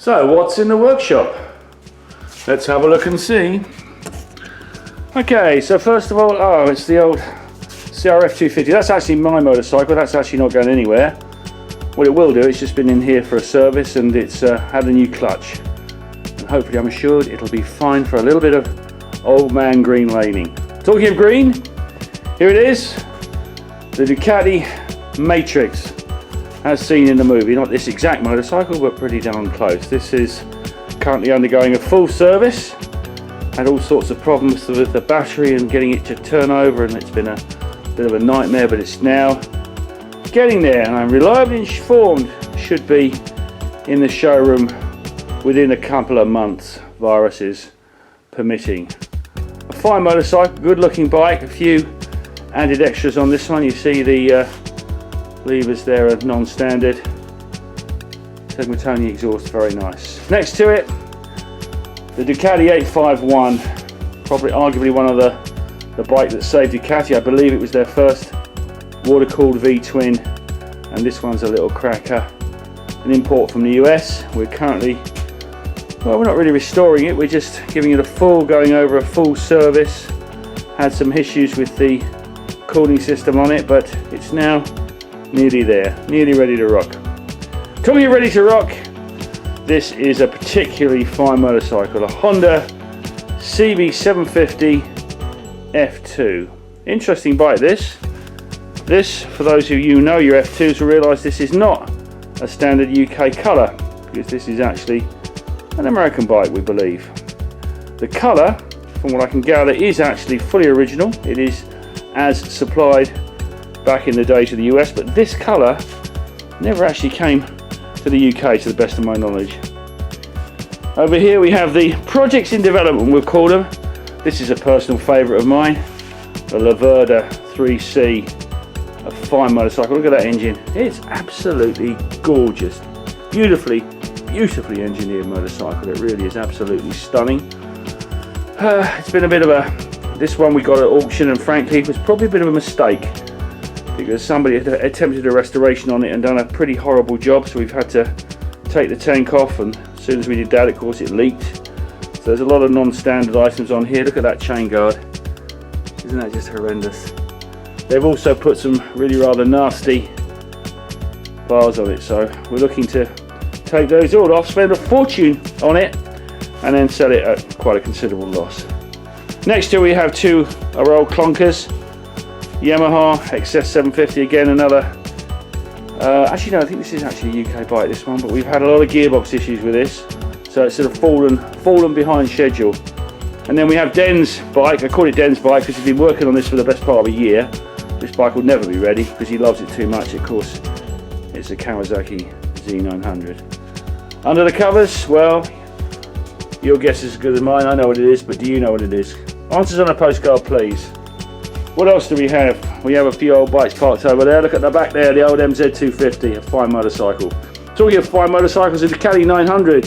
So what's in the workshop? Let's have a look and see. Okay, so first of all, it's the old CRF 250. That's actually my motorcycle. That's actually not going anywhere. What it will do, it's just been in here for a service and it's had a new clutch. And hopefully, I'm assured it'll be fine for a little bit of old man green laning. Talking of green, here it is. The Ducati Matrix, as seen in the movie. Not this exact motorcycle, but pretty darn close. This is currently undergoing a full service. Had all sorts of problems with the battery and getting it to turn over, and it's been a bit of a nightmare, but it's now getting there, and I'm reliably informed should be in the showroom within a couple of months, viruses permitting. A fine motorcycle, good looking bike, a few added extras on this one. You see the levers there are non-standard. Segmatoni exhaust, very nice. Next to it, the Ducati 851, probably arguably one of the bike that saved Ducati. I believe it was their first water-cooled V-twin, and this one's a little cracker. An import from the US. We're currently, well, we're not really restoring it, we're just giving it a full, going over a full service. Had some issues with the cooling system on it, but it's now nearly there, nearly ready to rock. Talking of ready to rock, this is a particularly fine motorcycle, a Honda CB750 F2. Interesting bike this. This, for those of you who know your F2s, will realise this is not a standard UK colour, because this is actually an American bike, we believe. The colour, from what I can gather, is actually fully original. It is as supplied back in the days of the US, but this colour never actually came to the UK, to the best of my knowledge. Over here we have the projects in development, we'll call them. This is a personal favourite of mine, the Laverda 3C, a fine motorcycle. Look at that engine, it's absolutely gorgeous. Beautifully engineered motorcycle, it really is absolutely stunning. It's been a bit of this one we got at auction, and frankly it was probably a bit of a mistake, because somebody had attempted a restoration on it and done a pretty horrible job, so we've had to take the tank off, and as soon as we did that, of course, it leaked. So there's a lot of non-standard items on here. Look at that chain guard, isn't that just horrendous? They've also put some really rather nasty bars on it, so we're looking to take those all off, spend a fortune on it, and then sell it at quite a considerable loss. Next to we have two of our old clonkers, Yamaha Access 750, again another, actually no, I think this is actually a UK bike, this one, but we've had a lot of gearbox issues with this, so it's sort of fallen behind schedule. And then we have Den's bike. I call it Den's bike because he's been working on this for the best part of a year. This bike will never be ready because he loves it too much. Of course, it's a Kawasaki Z900. Under the covers, well, your guess is as good as mine. I know what it is, but do you know what it is? Answers on a postcard, please. What else do we have? We have a few old bikes parked over there. Look at the back there, the old MZ250, a fine motorcycle. Talking of fine motorcycles, a Ducati 900.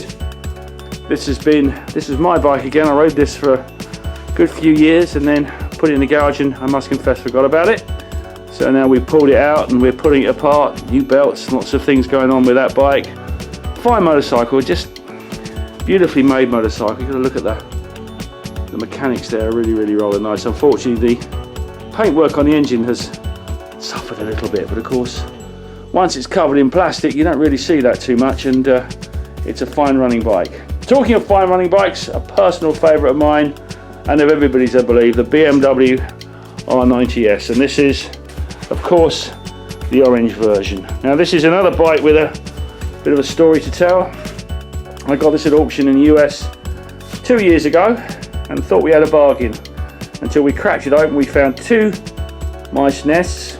This is my bike again. I rode this for a good few years and then put it in the garage, and I must confess forgot about it. So now we've pulled it out and we're putting it apart. New belts, lots of things going on with that bike. Fine motorcycle, just beautifully made motorcycle. You've got to look at the mechanics there, are really rather nice. Unfortunately, the paintwork on the engine has suffered a little bit, but of course, once it's covered in plastic, you don't really see that too much, and it's a fine running bike. Talking of fine running bikes, a personal favourite of mine, and of everybody's I believe, the BMW R90S, and this is, of course, the orange version. Now this is another bike with a bit of a story to tell. I got this at auction in the US 2 years ago and thought we had a bargain, until we cracked it open. We found two mice nests,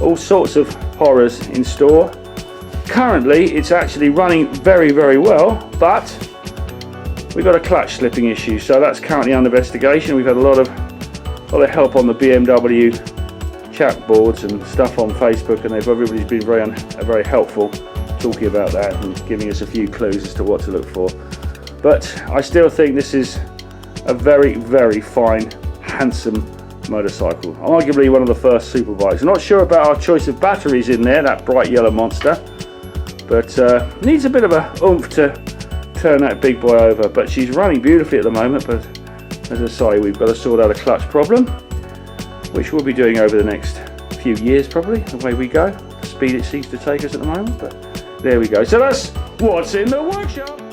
all sorts of horrors in store. Currently it's actually running very well, but we've got a clutch slipping issue, so that's currently under investigation. We've had a lot of help on the BMW chat boards and stuff on Facebook, and everybody's been very helpful talking about that and giving us a few clues as to what to look for. But I still think this is a very fine, handsome motorcycle. Arguably one of the first superbikes. I'm not sure about our choice of batteries in there, that bright yellow monster, but needs a bit of a oomph to turn that big boy over. But she's running beautifully at the moment, but as I say, we've got to sort out a clutch problem, which we'll be doing over the next few years probably, the way we go, the speed it seems to take us at the moment. But there we go. So that's what's in the workshop.